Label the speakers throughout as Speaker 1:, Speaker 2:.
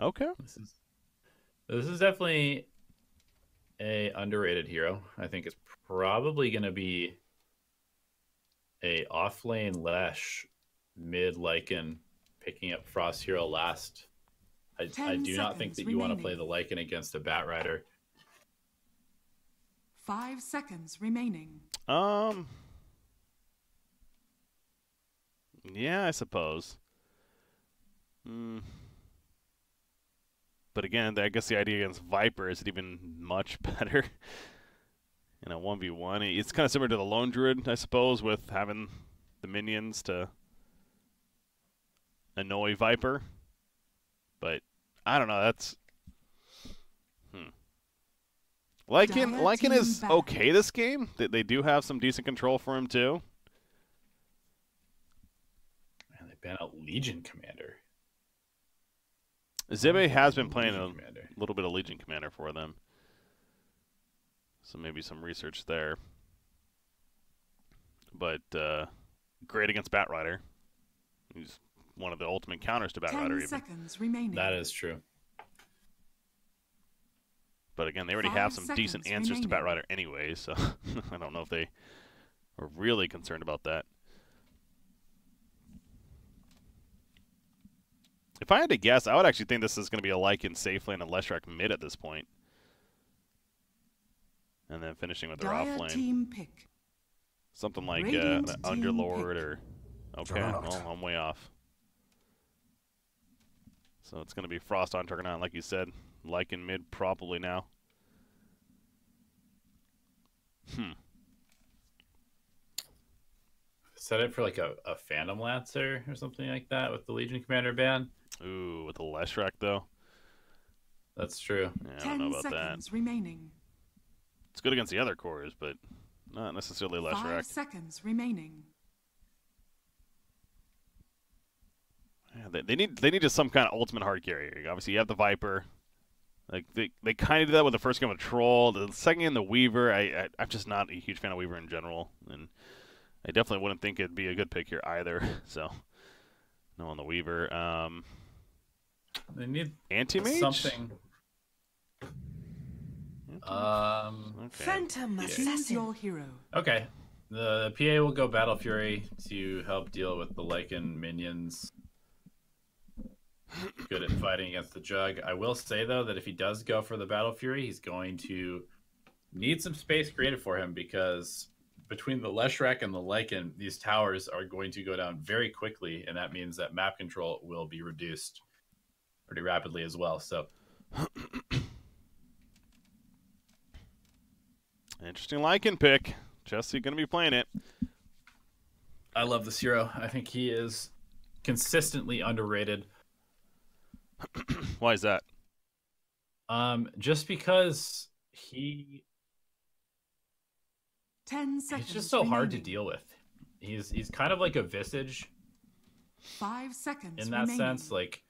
Speaker 1: Okay.
Speaker 2: This is definitely a underrated hero. I think it's probably going to be a off lane Lesh mid Lycan picking up Frost Hero last. I
Speaker 3: 10
Speaker 2: do not think
Speaker 3: seconds
Speaker 2: that you want to play
Speaker 3: remaining.
Speaker 2: the Lycan against a Bat Rider.
Speaker 3: 5 seconds remaining.
Speaker 1: Yeah, I suppose. Hmm. But again, I guess the idea against Viper is it even much better in a 1v1. It's kind of similar to the Lone Druid, I suppose, with having the minions to annoy Viper. But I don't know. That's Lycan is okay this game. They do have some decent control for him too.
Speaker 2: Man, they ban out Legion Commander.
Speaker 1: Zebe has been playing a little bit of Legion Commander for them. So maybe some research there. But great against Bat Rider. He's one of the ultimate counters to Bat Rider.
Speaker 3: 10 seconds remaining.
Speaker 2: That is true.
Speaker 1: But again, they already have some decent answers to Bat Rider anyway, so I don't know if they are really concerned about that. If I had to guess, I would actually think this is going to be a Lycan safe lane and Leshrac mid at this point. And then finishing with their off lane.
Speaker 3: Team pick.
Speaker 1: Something like an Underlord or... Okay, well, I'm way off. So it's going to be Frost on Turgonon, like you said. Lycan mid probably now.
Speaker 2: Set it for like a Phantom Lancer or something like that with the Legion Commander ban.
Speaker 1: Ooh, with the Leshrac though.
Speaker 2: That's true.
Speaker 1: Yeah, I don't know about
Speaker 3: 10 seconds
Speaker 1: that.
Speaker 3: remaining.
Speaker 1: It's good against the other cores, but not necessarily Leshrac.
Speaker 3: 5 seconds remaining.
Speaker 1: Yeah, they need just some kind of ultimate hard carry. Obviously, you have the Viper. Like they kind of did that with the first game of Troll. The second game, the Weaver. I'm just not a huge fan of Weaver in general, and I definitely wouldn't think it'd be a good pick here either. So, no on the Weaver.
Speaker 2: They need
Speaker 1: Anti-Mage?
Speaker 2: something.
Speaker 1: Okay.
Speaker 3: Phantom Assassin. Your hero.
Speaker 2: Okay. The PA will go Battle Fury to help deal with the Lycan minions. Good at fighting against the Jug. I will say, though, that if he does go for the Battle Fury, he's going to need some space created for him because between the Leshrac and the Lycan, these towers are going to go down very quickly, and that means that map control will be reduced pretty rapidly as well. So,
Speaker 1: interesting Lycan pick. Jesse going to be playing it.
Speaker 2: I love this hero. I think he is consistently underrated.
Speaker 1: Why is that?
Speaker 2: Just because
Speaker 3: 10 seconds.
Speaker 2: He's just so hard to deal with. He's kind of like a Visage.
Speaker 3: 5 seconds
Speaker 2: in that sense, like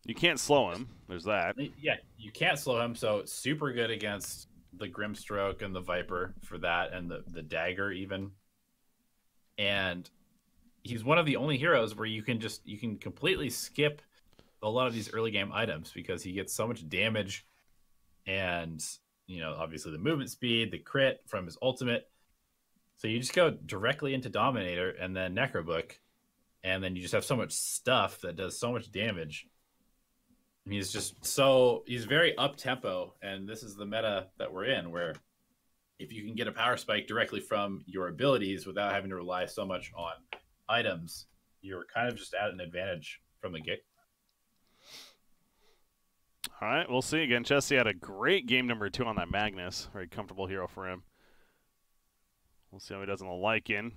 Speaker 1: you can't slow him. There's that.
Speaker 2: Yeah, you can't slow him. So super good against the Grimstroke and the Viper for that, and the Dagger even. And he's one of the only heroes where you can completely skip a lot of these early game items because he gets so much damage, and obviously the movement speed, the crit from his ultimate. So you just go directly into Dominator and then Necrobook, and then you just have so much stuff that does so much damage. He's very up tempo, and this is the meta that we're in, where if you can get a power spike directly from your abilities without having to rely so much on items, you're kind of just at an advantage from the get.
Speaker 1: All right, we'll see. Again, Jesse had a great game number 2 on that Magnus. Very comfortable hero for him. We'll see how he does on the Lycan.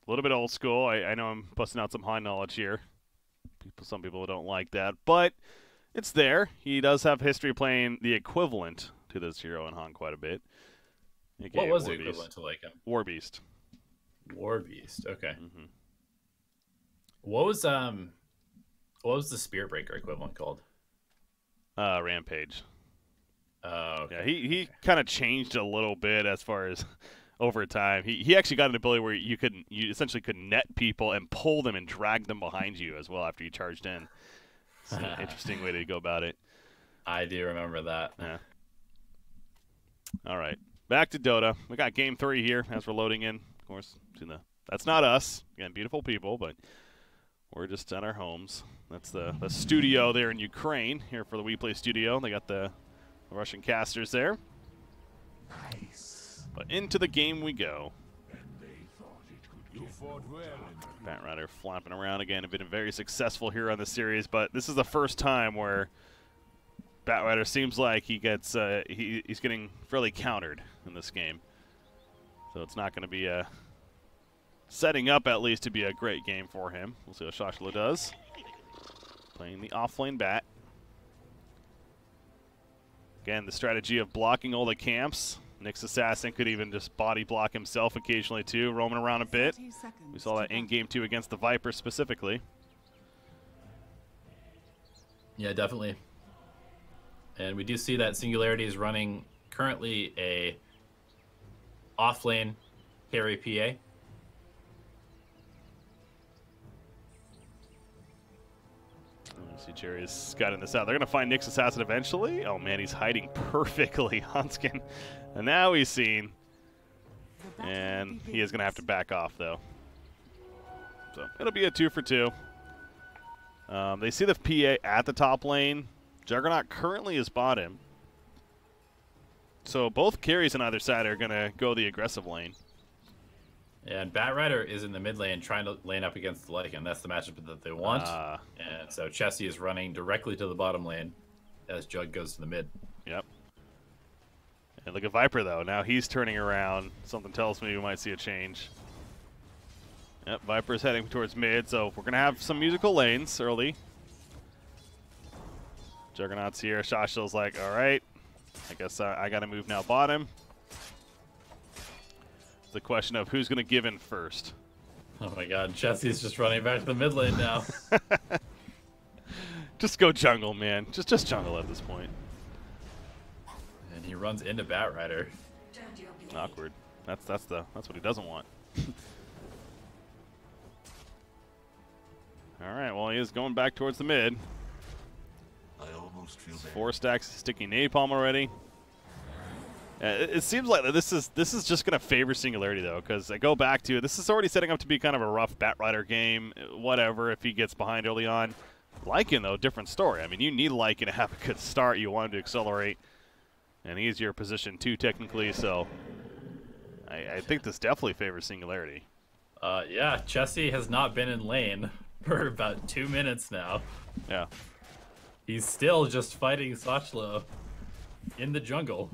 Speaker 1: A little bit old school. I know I'm busting out some high knowledge here. Some people don't like that, but it's there. He does have history playing the equivalent to this hero in Han quite a bit.
Speaker 2: What was the equivalent to Lycan?
Speaker 1: Warbeast.
Speaker 2: Warbeast. Okay. Mm-hmm. What was the Spirit Breaker equivalent called?
Speaker 1: Rampage.
Speaker 2: Okay.
Speaker 1: Yeah, he kind of changed a little bit as far as over time. He actually got an ability where you essentially could net people and pull them and drag them behind you as well after you charged in. It's an interesting way to go about it.
Speaker 2: I do remember that.
Speaker 1: Yeah. All right, back to Dota. We got game 3 here as we're loading in. Of course, that's not us. Again, beautiful people, but we're just at our homes. That's the studio there in Ukraine here for the WePlay studio. They got the Russian casters there. Nice. But into the game we go. Bat Rider flapping around again. Have been very successful here on the series, but this is the first time where Bat Rider seems like he gets he's getting fairly countered in this game. So it's not going to be setting up at least to be a great game for him. We'll see what Shashla does. Playing the offlane bat. Again, the strategy of blocking all the camps. Nyx Assassin could even just body block himself occasionally too, roaming around a bit. We saw that in game 2 against the Viper specifically.
Speaker 2: Yeah, definitely. And we do see that Singularity is running currently a offlane carry PA.
Speaker 1: See Jerry's scouting this out. They're going to find Nyx Assassin eventually. Oh man, he's hiding perfectly, Hanskin. And now he's seen. And he is going to have to back off though. So it'll be a 2 for 2. They see the PA at the top lane. Juggernaut currently is bottom. So both carries on either side are going to go the aggressive lane.
Speaker 2: And Bat Rider is in the mid lane trying to lane up against the Lycan. That's the matchup that they want. And so Chessie is running directly to the bottom lane as Jug goes to the mid.
Speaker 1: Yep. And look at Viper, though. Now he's turning around. Something tells me we might see a change. Yep, Viper's heading towards mid, so we're going to have some musical lanes early. Juggernaut's here. Shashiel's like, all right, I guess I got to move now bottom. It's a question of who's going to give in first.
Speaker 2: Oh my god, Chessie's just running back to the mid lane now.
Speaker 1: Just go jungle, man. Just jungle at this point.
Speaker 2: And he runs into Bat Rider.
Speaker 1: Awkward. That's what he doesn't want. All right, well, he is going back towards the mid.
Speaker 4: I almost feel bad.
Speaker 1: 4 stacks sticky napalm already. It seems like this is just going to favor Singularity, though, because I go back to this is already setting up to be kind of a rough Bat Rider game, whatever, if he gets behind early on. Lycan, though, different story. I mean, you need Lycan to have a good start. You want him to accelerate. And he's your position 2, technically, so I think this definitely favors Singularity.
Speaker 2: Yeah, Chessie has not been in lane for about 2 minutes now.
Speaker 1: Yeah.
Speaker 2: He's still just fighting Sachlo in the jungle.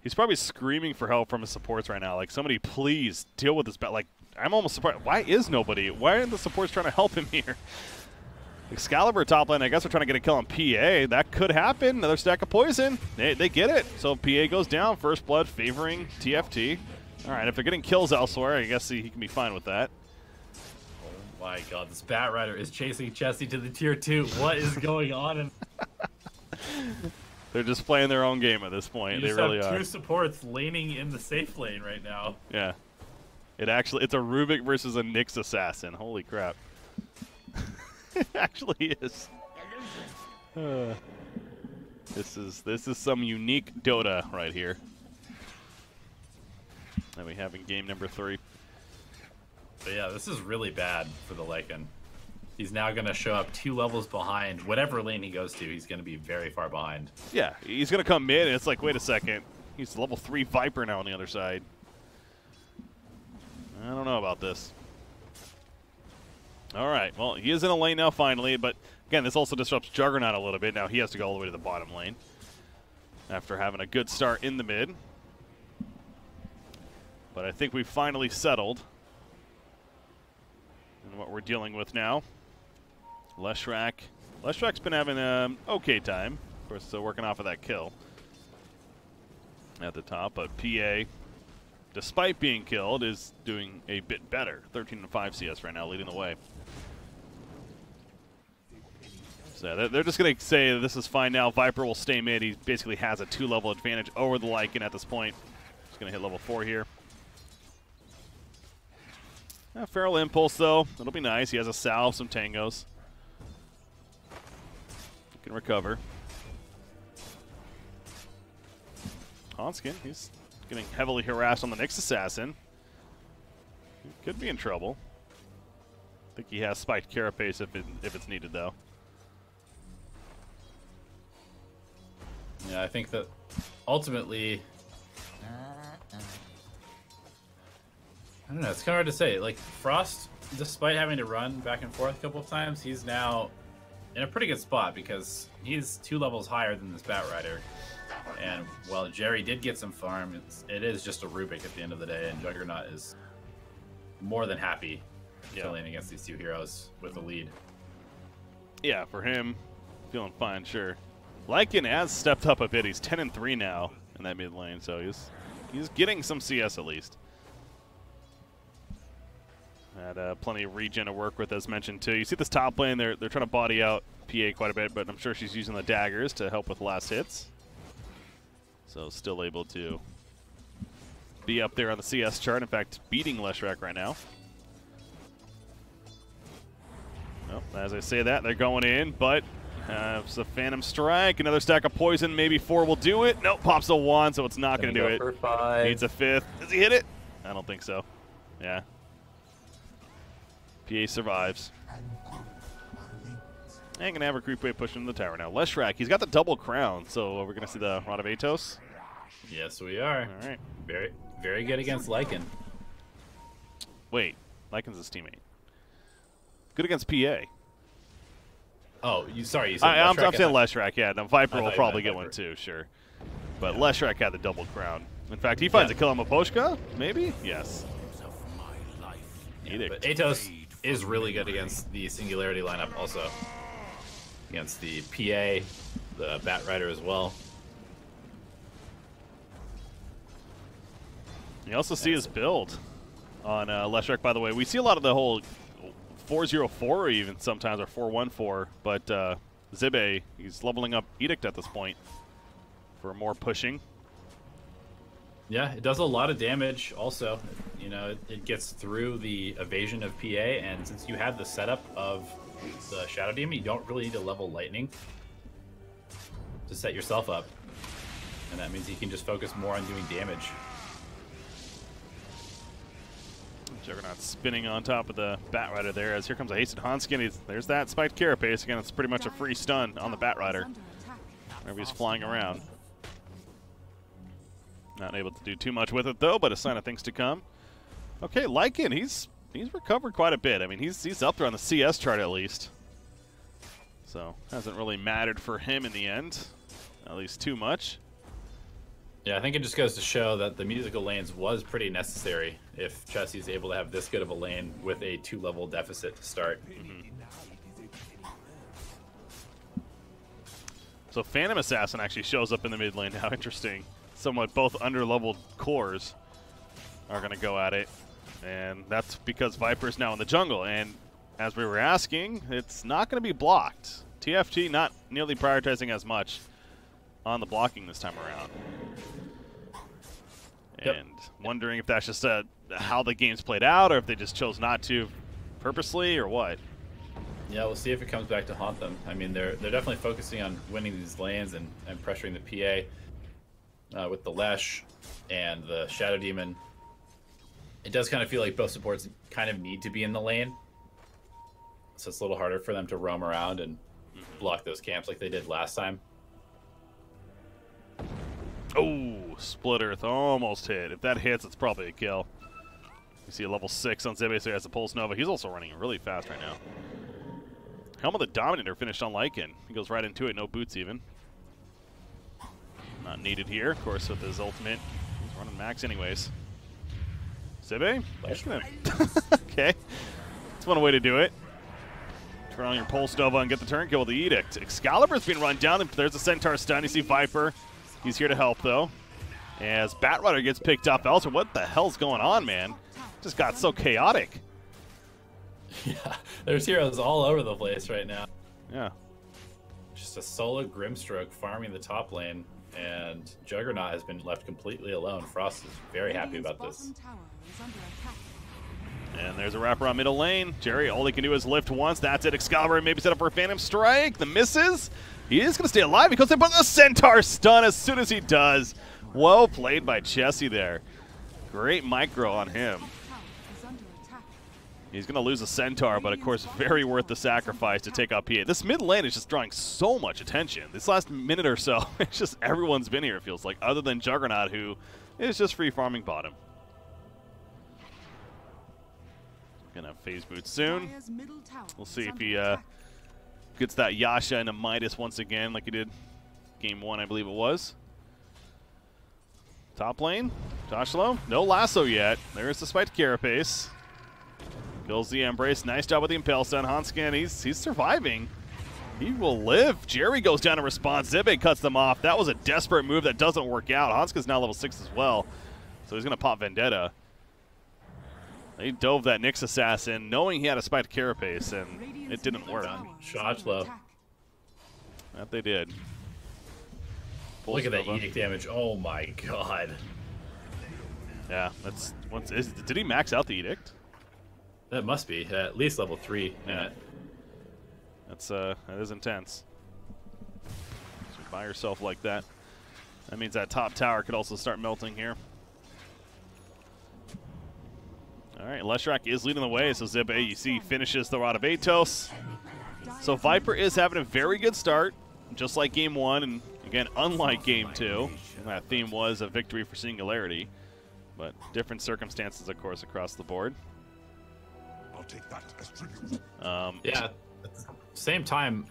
Speaker 1: He's probably screaming for help from his supports right now. Like, somebody please deal with this bat. Like, I'm almost surprised. Why is nobody? Why aren't the supports trying to help him here? Excalibur top lane, I guess we're trying to get a kill on PA. That could happen. Another stack of poison. They get it. So PA goes down. First blood favoring TFT. All right, if they're getting kills elsewhere, I guess he can be fine with that.
Speaker 2: Oh my god, this Bat Rider is chasing Chessie to the tier 2. What is going on?
Speaker 1: They're just playing their own game at this point. They really
Speaker 2: have
Speaker 1: are.
Speaker 2: 2 supports laning in the safe lane right now.
Speaker 1: Yeah. It's a Rubik versus a Nyx Assassin. Holy crap. It actually is. This is some unique Dota right here that we have in game number 3.
Speaker 2: But yeah, this is really bad for the Lycan. He's now going to show up 2 levels behind. Whatever lane he goes to, he's going to be very far behind.
Speaker 1: Yeah, he's going to come mid, and it's like, wait a second. He's level 3 Viper now on the other side. I don't know about this. All right, well, he is in a lane now finally, but again, this also disrupts Juggernaut a little bit. Now he has to go all the way to the bottom lane after having a good start in the mid. But I think we've finally settled in what we're dealing with now. Leshrak's been having an okay time. Of course, still working off of that kill at the top, but PA, despite being killed, is doing a bit better. 13-5 CS right now, leading the way. So they're just going to say this is fine now. Viper will stay mid. He basically has a 2-level advantage over the Lycan at this point. He's going to hit level 4 here. Feral Impulse, though. It'll be nice. He has a salve, some tangos. He can recover. Hanskin, he's getting heavily harassed on the next assassin. He could be in trouble. I think he has spiked Carapace if it's needed, though.
Speaker 2: Yeah, I think that ultimately, I don't know, it's kind of hard to say. Like, Frost, despite having to run back and forth a couple of times, he's now in a pretty good spot because he's 2 levels higher than this Batrider. And while Jerry did get some farm, it is just a Rubik at the end of the day, and Juggernaut is more than happy killing against these 2 heroes with a lead.
Speaker 1: Yeah, for him, feeling fine, sure. Lycan has stepped up a bit. He's 10-3 now in that mid lane, so he's getting some CS at least. Had plenty of regen to work with, as mentioned too. You see this top lane, they're trying to body out PA quite a bit, but I'm sure she's using the daggers to help with last hits. So still able to be up there on the CS chart. In fact, beating Leshrac right now. Well, as I say that, they're going in, but it's a Phantom Strike, another stack of poison, maybe 4 will do it. Nope, pops a 1, so it's not going to do it.
Speaker 5: For 5.
Speaker 1: Needs a 5th. Does he hit it? I don't think so. Yeah. PA survives. And gonna have a creep wave pushing the tower now. Leshrac, he's got the double crown, so we're gonna see the Rod of Atos.
Speaker 2: Yes, we are.
Speaker 1: All right.
Speaker 2: Very, very good against Lycan.
Speaker 1: Wait, Lycan's his teammate. Good against PA.
Speaker 2: Oh, sorry, you said
Speaker 1: I'm
Speaker 2: Leshrac.
Speaker 1: saying Leshrac, yeah. Now Viper
Speaker 2: I
Speaker 1: will
Speaker 2: thought you
Speaker 1: probably
Speaker 2: meant
Speaker 1: get one
Speaker 2: Viper.
Speaker 1: too, sure. But Leshrac had the double crown. In fact, he finds a kill on Maposhka, maybe? Yes. Edict.
Speaker 2: But Atos is really good against the Singularity lineup also. Against the PA, the Batrider as well.
Speaker 1: You also see his build on Leshrac, by the way. We see a lot of the whole 4-0-4 even sometimes, or 4-1-4, but Zibe, he's leveling up Edict at this point for more pushing.
Speaker 2: Yeah, it does a lot of damage also. You know, it gets through the evasion of PA, and since you have the setup of the Shadow Demon, you don't really need to level Lightning to set yourself up. And that means you can just focus more on doing damage.
Speaker 1: Juggernaut spinning on top of the Batrider there, as here comes a hasted Hanskin. There's that spiked Carapace. Again, it's pretty much a free stun on the Batrider whenever he's flying around. Not able to do too much with it, though, but a sign of things to come. Okay, Lycan, he's recovered quite a bit. I mean, he's up there on the CS chart at least. So, hasn't really mattered for him in the end, at least too much.
Speaker 2: Yeah, I think it just goes to show that the musical lanes was pretty necessary if Chelsea's able to have this good of a lane with a 2-level deficit to start.
Speaker 1: So Phantom Assassin actually shows up in the mid lane now. Interesting. Somewhat both under-leveled cores are going to go at it. And that's because Viper's now in the jungle. And as we were asking, it's not going to be blocked. TFT not nearly prioritizing as much on the blocking this time around.
Speaker 2: Yep.
Speaker 1: And wondering if that's just how the game's played out, or if they just chose not to purposely, or what.
Speaker 2: Yeah, we'll see if it comes back to haunt them. I mean, they're definitely focusing on winning these lanes and pressuring the PA with the Lesh and the Shadow Demon. It does kind of feel like both supports kind of need to be in the lane, so it's a little harder for them to roam around and block those camps like they did last time.
Speaker 1: Oh, Split Earth almost hit. If that hits, it's probably a kill. You see a level 6 on Zebe, so he has the Pulse Nova. He's also running really fast right now. Helm of the Dominator finished on Lycan. He goes right into it, no boots even. Not needed here, of course, with his ultimate. He's running max anyways. Zebe? Okay. That's one way to do it. Turn on your Pulse Nova and get the turn kill with the Edict. Excalibur's being run down. There's a Centaur stun. You see Viper. He's here to help, though. As Batrider gets picked up elsewhere. What the hell's going on, man? Just got so chaotic.
Speaker 2: Yeah, there's heroes all over the place right now.
Speaker 1: Yeah.
Speaker 2: Just a solo Grimstroke farming the top lane, and Juggernaut has been left completely alone. Frost is very happy about this.
Speaker 1: And there's a wrapper on middle lane. Jerry, all he can do is lift once. That's it. Excalibur maybe set up for a Phantom Strike. The misses. He is going to stay alive because they put the Centaur stun as soon as he does. Well played by Chessie there. Great micro on him. He's going to lose a Centaur, but of course very worth the sacrifice to take out PA. This mid lane is just drawing so much attention. This last minute or so, it's just everyone's been here, it feels like, other than Juggernaut, who is just free farming bottom. Gonna have phase boot soon. We'll see if he gets that Yasha into Midas once again, like he did game 1, I believe it was. Top lane, Toshlo, no lasso yet. There's the spike to Carapace. Kills the Embrace. Nice job with the Impale Stun. Hanskin, he's surviving. He will live. Jerry goes down in response. Zibe cuts them off. That was a desperate move that doesn't work out. Hanskin's now level 6 as well, so he's going to pop Vendetta. They dove that Nyx Assassin, knowing he had a spike to Carapace, and it didn't work.
Speaker 2: Shots low.
Speaker 1: That they did.
Speaker 2: Look at that Edict damage. Oh my god.
Speaker 1: Yeah, did he max out the Edict?
Speaker 2: That must be at least level 3.
Speaker 1: Yeah. That is intense. So by yourself like that. That means that top tower could also start melting here. All right, Leshrac is leading the way, so Zib AEC finishes the Rod of Atos. So Viper is having a very good start, just like game 1, and again, unlike game 2. That theme was a victory for Singularity, but different circumstances, of course, across the board.
Speaker 4: I'll take that as tribute.
Speaker 2: Yeah, at the same time,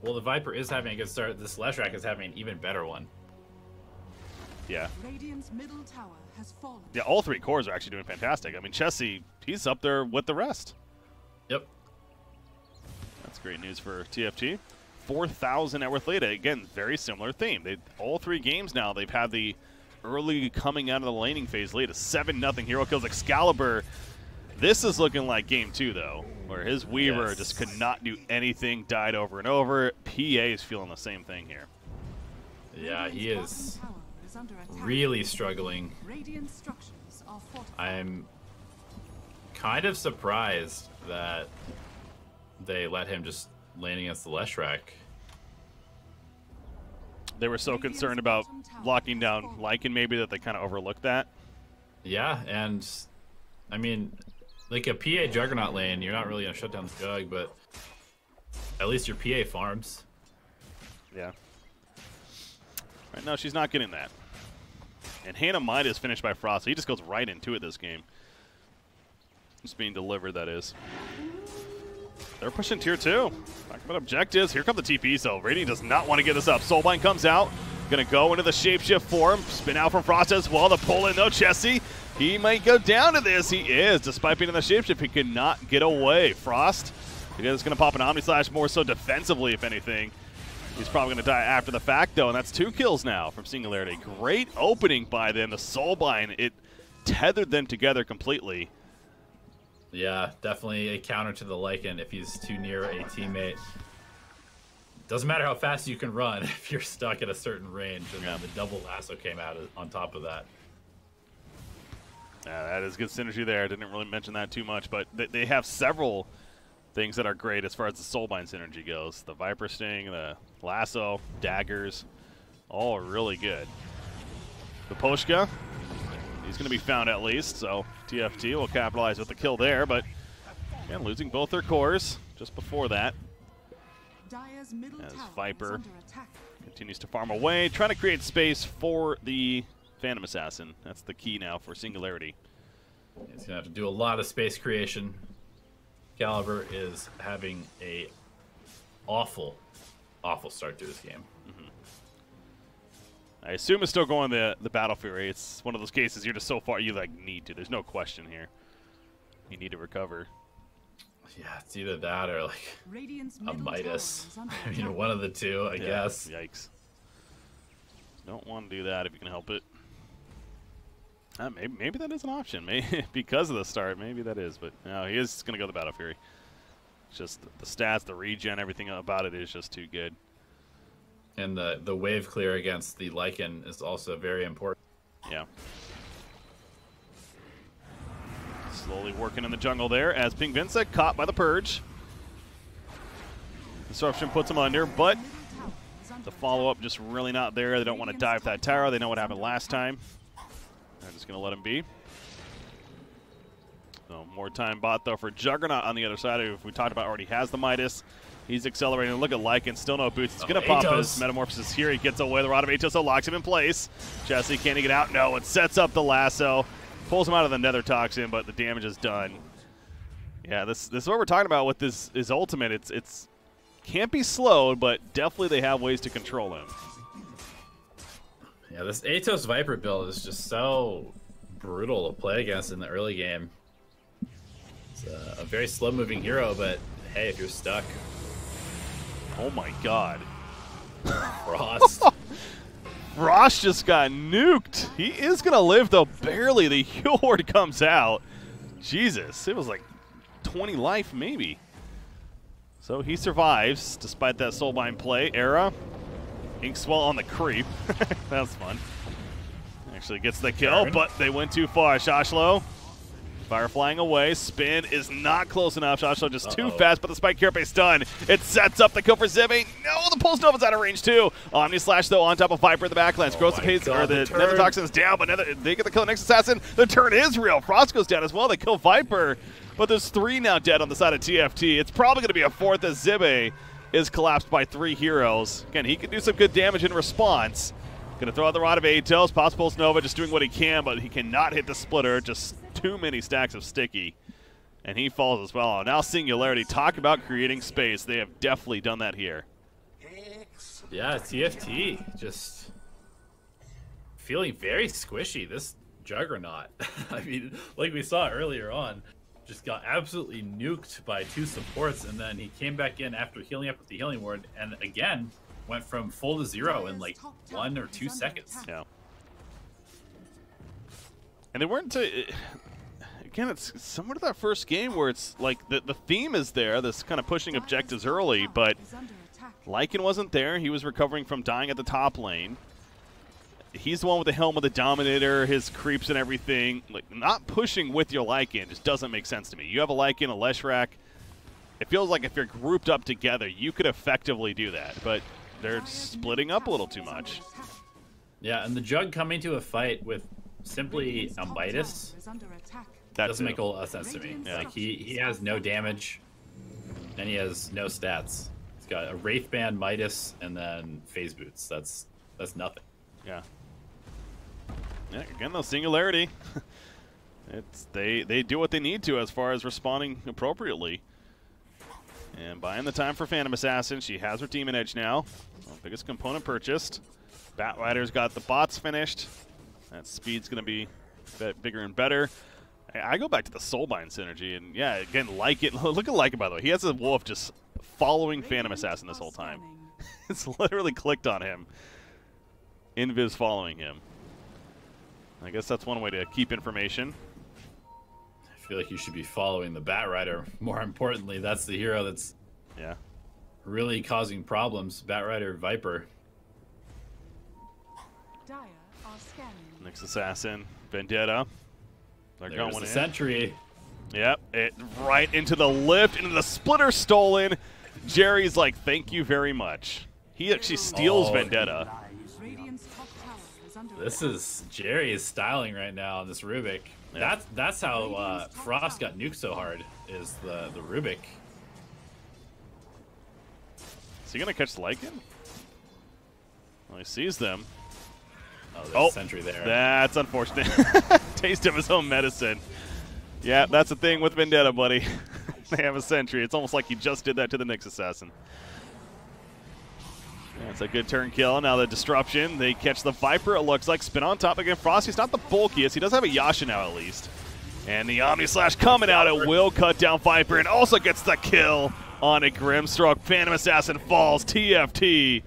Speaker 2: well, the Viper is having a good start. This Leshrac is having an even better one.
Speaker 1: Yeah.
Speaker 3: Radiant's middle tower has fallen.
Speaker 1: Yeah, all 3 cores are actually doing fantastic. I mean, Chessie, he's up there with the rest.
Speaker 2: Yep.
Speaker 1: That's great news for TFT. 4,000 net worth later. Again, very similar theme. All 3 games now, they've had the early coming out of the laning phase late. A 7-0 hero kills Excalibur. This is looking like game 2, though, where his Weaver just could not do anything, died over and over. PA is feeling the same thing here.
Speaker 2: Yeah, he is really struggling. I'm kind of surprised that they let him just lane against the Leshrac.
Speaker 1: They were so concerned about locking down Lycan, maybe, that they kind of overlooked that.
Speaker 2: Yeah, and I mean, like a PA Juggernaut lane, you're not really going to shut down the Jug, but at least your PA farms.
Speaker 1: Yeah. Right now, she's not getting that. And Hannah Midas finished by Frost, so he just goes right into it this game. Just being delivered, that is. They're pushing tier 2. Talking about objectives. Here come the TPs, though. Radiant does not want to give this up. Soulbind comes out. Going to go into the shapeshift form. Spin out from Frost as well. The pull in, though. Chessie, he might go down to this. He is. Despite being in the shapeshift, he could not get away. Frost, he is going to pop an Omni Slash more so defensively, if anything. He's probably going to die after the fact, though, and that's 2 kills now from Singularity. Great opening by them. The Soulbind, it tethered them together completely.
Speaker 2: Yeah, definitely a counter to the Lycan if he's too near a teammate. Doesn't matter how fast you can run if you're stuck at a certain range, and then the double lasso came out on top of that.
Speaker 1: Yeah, that is good synergy there. I didn't really mention that too much, but they have several things that are great as far as the Soulbind synergy goes. The Viper Sting, the lasso, daggers, all really good. The Poshka, he's going to be found at least, so TFT will capitalize with the kill there, but again, losing both their cores just before that. As Viper continues to farm away, trying to create space for the Phantom Assassin. That's the key now for Singularity.
Speaker 2: He's going to have to do a lot of space creation. Caliber is having a awful start to this game.
Speaker 1: I assume it's still going the Battle Fury. It's one of those cases you're just so far you need to. There's no question here. You need to recover.
Speaker 2: Yeah, it's either that or like a Midas. I mean, one of the two, I guess.
Speaker 1: Yikes. Don't want to do that if you can help it. Maybe that is an option. Maybe because of the start, maybe that is. But no, he is going to go the Battle Fury. It's just the stats, the regen, everything about it is just too good.
Speaker 2: And the wave clear against the Lycan is also very important.
Speaker 1: Yeah. Slowly working in the jungle there as Pink Vincent caught by the Purge. Disruption puts him under, but the follow-up just really not there. They don't want to dive that tower. They know what happened last time. They're just going to let him be. So more time bot, though, for Juggernaut on the other side, who we talked about already has the Midas. He's accelerating. Look at Lycan, still no boots. He's going to pop his Metamorphosis here. He gets away. The Rod of Atos locks him in place. Jesse, can he get out? No, it sets up the lasso. Pulls him out of the Nether Toxin, but the damage is done. Yeah, this is what we're talking about with his ultimate. It's can't be slowed, but definitely they have ways to control him.
Speaker 2: Yeah, this Atos Viper build is just so brutal to play against in the early game. It's a very slow-moving hero, but hey, if you're stuck.
Speaker 1: Oh my god.
Speaker 2: Frost.
Speaker 1: Frost just got nuked. He is going to live, though, barely. The heal ward comes out. Jesus, it was like 20 life, maybe. So he survives, despite that Soulbind play. Era, Inkswell on the creep. That's fun. Actually gets the kill, but they went too far. Shashlo, fire flying away. Spin is not close enough. Shashlo just too fast, but the Spike Carapace done. It sets up the kill for Zibby. No, the Pulse Nova's out of range too. Omni Slash, though, on top of Viper in the backlands. Gross pace, or the Nether Toxin's down, but they get the kill next assassin. The turn is real. Frost goes down as well. They kill Viper. But there's 3 now dead on the side of TFT. It's probably going to be a 4th as Zibbe is collapsed by 3 heroes. Again, he can do some good damage in response. Going to throw out the Rod of Atos. Possible Nova just doing what he can, but he cannot hit the splitter. Just too many stacks of sticky. And he falls as well. Now Singularity, talk about creating space. They have definitely done that here.
Speaker 2: Yeah, TFT just feeling very squishy. This Juggernaut, I mean, like we saw earlier on, just got absolutely nuked by 2 supports, and then he came back in after healing up with the healing ward, and again went from full to 0 in like 1 or 2 seconds.
Speaker 1: Yeah. And they weren't again, it's similar to that first game where it's like the theme is there, this kind of pushing objectives early, but Lycan wasn't there. He was recovering from dying at the top lane. He's the one with the helm of the Dominator, his creeps and everything. Like, not pushing with your Lycan just doesn't make sense to me. You have a Lycan, a Leshrac. It feels like if you're grouped up together, you could effectively do that. But they're splitting up a little too much.
Speaker 2: Yeah, and the Jug coming to a fight with simply a Midas doesn't make a lot of sense to me. Yeah. Like, he has no damage, and he has no stats. He's got a Wraithband, Midas, and then Phase Boots. That's nothing.
Speaker 1: Yeah. Yeah, again, though, Singularity. They do what they need to as far as responding appropriately. And buying the time for Phantom Assassin. She has her Demon Edge now. Well, biggest component purchased. Batrider's got the bots finished. That speed's going to be bigger and better. I go back to the Soulbind synergy, and yeah, again, Lycan. Look at Lycan, by the way. He has a wolf just following Phantom Assassin this whole time. It's literally clicked on him. Invis following him. I guess that's one way to keep information.
Speaker 2: I feel like you should be following the Batrider. More importantly, that's the hero that's really causing problems. Batrider, Viper.
Speaker 1: Next assassin, Vendetta. They're
Speaker 2: There's
Speaker 1: going
Speaker 2: the
Speaker 1: in.
Speaker 2: Sentry.
Speaker 1: Yep, it right into the lift, into the splitter stolen. Jerry's like, thank you very much. He actually steals Vendetta.
Speaker 2: This is Jerry is styling right now on this Rubik. Yeah. That's how Frost got nuked so hard, is the Rubik.
Speaker 1: Is he gonna catch Lycan? Well, he sees them.
Speaker 2: Oh, there's a Sentry there.
Speaker 1: That's unfortunate. Taste of his own medicine. Yeah, that's the thing with Vendetta, buddy. They have a Sentry. It's almost like he just did that to the Nyx Assassin. That's a good turn kill. Now the disruption. They catch the Viper, it looks like. Spin on top again. Frosty's not the bulkiest. He does have a Yasha now, at least. And the Omni Slash coming out. It will cut down Viper and also gets the kill on a Grimstroke. Phantom Assassin falls. TFT.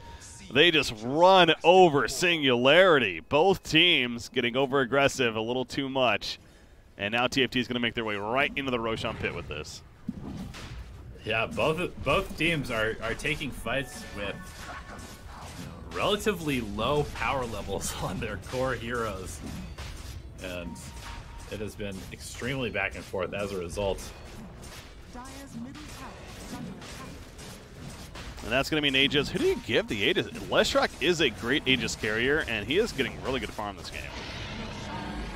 Speaker 1: They just run over Singularity. Both teams getting over-aggressive a little too much. And now TFT is going to make their way right into the Roshan pit with this.
Speaker 2: Yeah, both teams are taking fights with relatively low power levels on their core heroes. And it has been extremely back and forth as a result.
Speaker 3: Dire's middle tower is under attack.
Speaker 1: And that's going to be an Aegis. Who do you give the Aegis? Leshrac is a great Aegis carrier, and he is getting really good farm this game.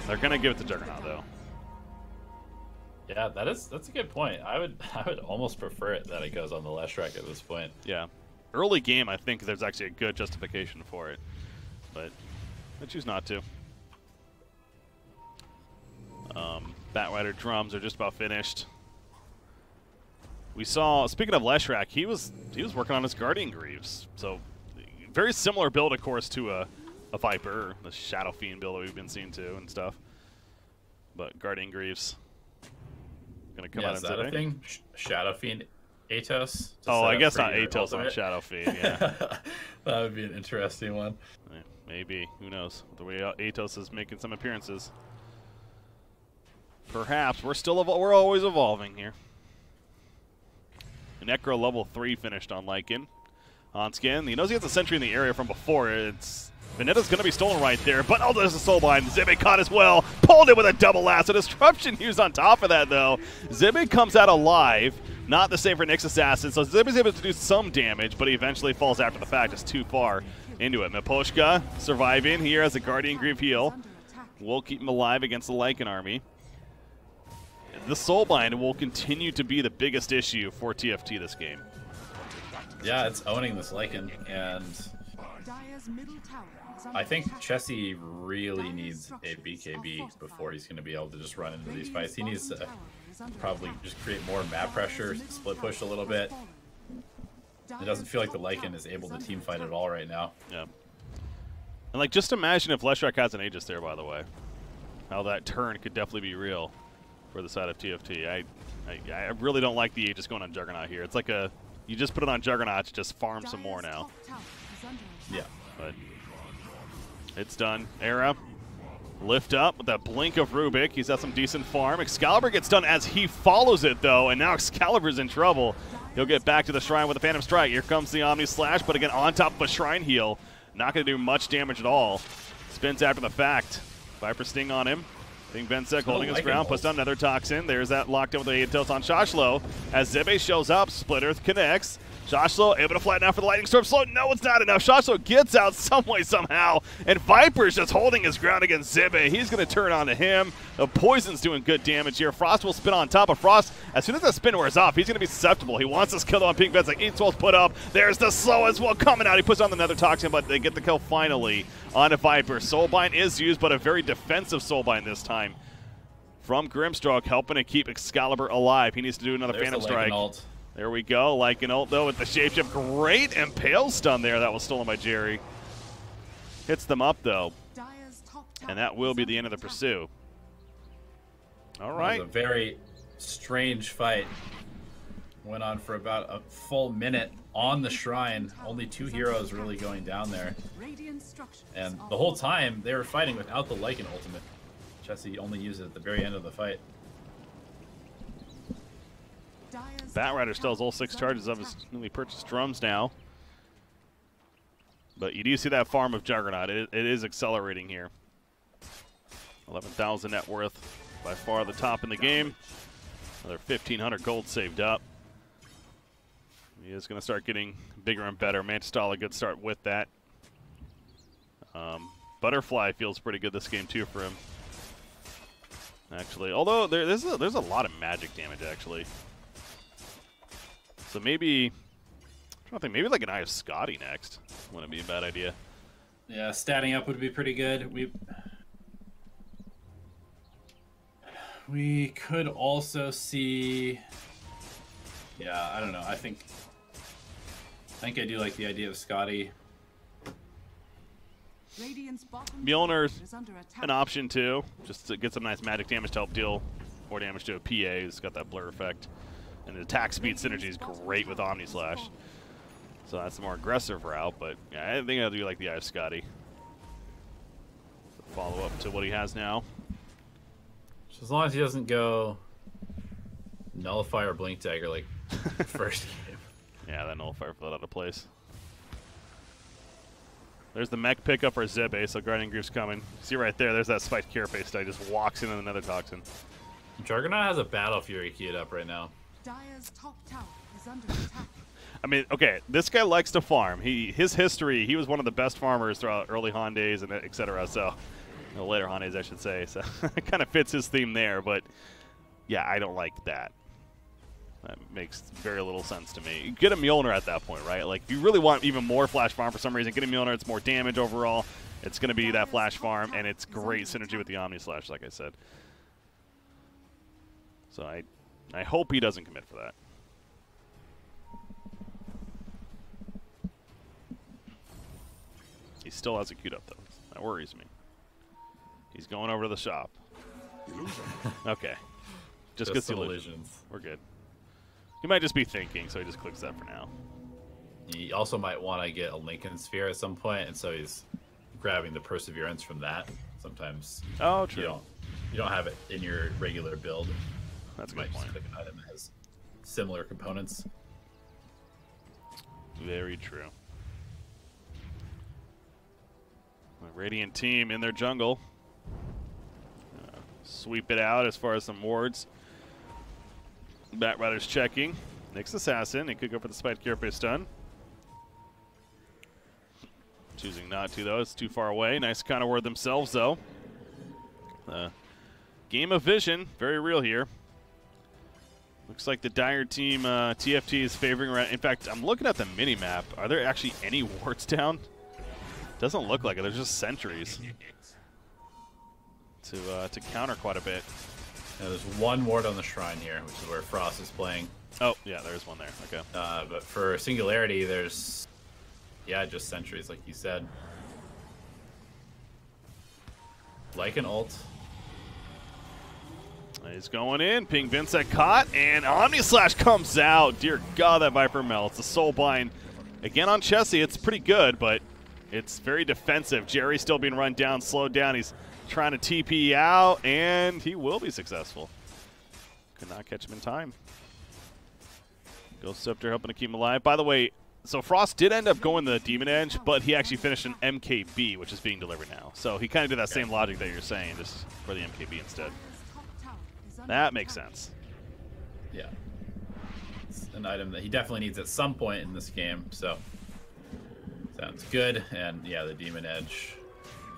Speaker 1: They're going to give it to Juggernaut, though.
Speaker 2: Yeah, that's a good point. I would almost prefer it that it goes on the Leshrac at this point.
Speaker 1: Yeah. Early game, I think there's actually a good justification for it. But I choose not to. Batrider drums are just about finished. We saw, speaking of Leshrac, he was working on his Guardian Greaves. So very similar build, of course, to a Viper, the Shadow Fiend build that we've been seeing too and stuff. But Guardian Greaves gonna come out
Speaker 2: is that
Speaker 1: today.
Speaker 2: a thing? Shadow Fiend Atos?
Speaker 1: Oh, I guess not Atos on Shadow Fiend. Yeah,
Speaker 2: that would be an interesting one.
Speaker 1: Yeah, maybe. Who knows? The way Atos is making some appearances. Perhaps we're always evolving here. Necro level 3 finished on Lycan. On skin, he knows he has a sentry in the area from before. Venetta's going to be stolen right there, but oh, there's a soulbind. Zibik caught as well. Pulled it with a double lasso. Disruption used on top of that, though. Zibik comes out alive. Not the same for Nyx Assassin, so Zibik's able to do some damage, but he eventually falls after the fact. It's too far into it. Miposhka surviving here as a Guardian Grief heal. Will keep him alive against the Lycan army. The soulbind will continue to be the biggest issue for TFT this game.
Speaker 2: Yeah, it's owning this Lycan, and
Speaker 3: Dire's middle tower is under
Speaker 2: I think
Speaker 3: attack.
Speaker 2: Chessie really needs a BKB before he's going to be able to just run into these fights. He needs to probably just create more map pressure, split push a little bit. It doesn't feel like the Lycan is able to team fight at all right now.
Speaker 1: Yeah. And like, just imagine if Leshrac has an Aegis there, by the way. How that turn could definitely be real for the side of TFT. I really don't like the Aegis going on Juggernaut here. It's like you just put it on Juggernaut to just farm some more now.
Speaker 2: Yeah.
Speaker 1: But it's done. Era, lift up with that blink of Rubik. He's got some decent farm. Excalibur gets done as he follows it, though, and now Excalibur's in trouble. He'll get back to the Shrine with a Phantom Strike. Here comes the Omni Slash, but again, on top of a Shrine heal. Not going to do much damage at all. Spins after the fact. Viper Sting on him. Being Vensek holding his ground, puts down another Toxin. There's that locked in with the Atos on Shoshlo. As Zibe shows up, Split Earth connects. Shoshlo able to flatten out for the Lightning Storm Slow. No, it's not enough. Shoshlo gets out some way, somehow. And Viper's just holding his ground against Zibe. He's going to turn onto him. The Poison's doing good damage here. Frost will spin on top of Frost. As soon as that spin wears off, he's going to be susceptible. He wants this kill on Pink Vets. Like 8-12's put up. There's the slow as well coming out. He puts on another Toxin, but they get the kill finally on a Viper. Soulbind is used, but a very defensive Soulbind this time. From Grimstroke, helping to keep Excalibur alive. He needs to do another Phantom Strike.
Speaker 2: Ult.
Speaker 1: There we go. Like an ult, though, with the Shapeshift. Great Impale stun there. That was stolen by Jerry. Hits them up, though. And that will be the end of the pursuit. All right.
Speaker 2: It was a very strange fight. Went on for about a full minute on the Shrine. Only 2 heroes really going down there. And the whole time, they were fighting without the Lycan ultimate. Chessie only used it at the very end of the fight.
Speaker 1: Batrider still has all 6 charges of his newly purchased drums now. But you do see that farm of Juggernaut. It is accelerating here. 11,000 net worth. By far the top in the game. Another 1,500 gold saved up. He is going to start getting bigger and better. Mantistal, a good start with that. Butterfly feels pretty good this game, too, for him. Actually, although there's a lot of magic damage, actually. So maybe, I'm trying to think, maybe like an Eye of Scotty next. Wouldn't be a bad idea.
Speaker 2: Yeah, statting up would be pretty good. We could also see, yeah, I don't know. I think I do like the idea of Scotty.
Speaker 1: Mjolnir's an option too, just to get some nice magic damage to help deal more damage to a PA who's got that blur effect. And the attack speed synergy is great with Omni Slash. So that's the more aggressive route, but yeah, I think I do like the Eye of Scotty. Follow up to what he has now.
Speaker 2: As long as he doesn't go Nullify or Blink Dagger like first game.
Speaker 1: Yeah, that Nullifier fell out of place. There's the mech pickup for Zebe, so Grinding Group's coming. See right there, there's that spiked Carapace that just walks into another Toxin.
Speaker 2: Juggernaut has a Battle Fury queued up right now.
Speaker 3: Dire's top tower is under attack.
Speaker 1: I mean, okay, this guy likes to farm. His history, he was one of the best farmers throughout early Han days and etc. So, later Han days, I should say. So, it kind of fits his theme there. But, yeah, I don't like that. That makes very little sense to me. Get a Mjolnir at that point, right? Like, if you really want even more flash farm for some reason, get a Mjolnir. It's more damage overall. It's going to be that flash farm, and it's great synergy with the Omni Slash, like I said. So, I hope he doesn't commit for that. He still has it queued up, though. That worries me. He's going over to the shop. Okay. Just gets the illusions. We're good. He might just be thinking, so he just clicks that for now.
Speaker 2: He also might want to get a Lincoln Sphere at some point, and so he's grabbing the Perseverance from that. Sometimes
Speaker 1: true.
Speaker 2: You don't have it in your regular build.
Speaker 1: That's a
Speaker 2: you
Speaker 1: good
Speaker 2: might
Speaker 1: point.
Speaker 2: just pick an item that has similar components.
Speaker 1: Very true. The Radiant team in their jungle. Sweep it out as far as some wards. Batrider's checking. Nyx Assassin. He could go for the Spite Carapace stun. Choosing not to, though. It's too far away. Nice counter ward themselves, though. Game of vision. Very real here. Looks like the Dire team TFT is favoring around. In fact, I'm looking at the mini-map. Are there actually any wards down? Doesn't look like it. There's just sentries to counter quite a bit.
Speaker 2: Yeah, there's one ward on the shrine here, which is where Frost is playing.
Speaker 1: Oh, yeah, there's one there. Okay.
Speaker 2: But for Singularity, there's, just sentries, like you said. Like an ult.
Speaker 1: He's going in. Ping Vincent caught, and Omni Slash comes out. Dear God, that Viper melts. The Soul Bind again on Chessie. It's pretty good, but it's very defensive. Jerry's still being run down, slowed down. He's trying to TP out, and he will be successful. Could not catch him in time. Ghost Scepter helping to keep him alive. By the way, so Frost did end up going the Demon Edge, but he actually finished an MKB, which is being delivered now. So he kind of did that same logic that you're saying, just for the MKB instead. That makes sense.
Speaker 2: Yeah. It's an item that he definitely needs at some point in this game, so sounds good. And yeah, the Demon Edge,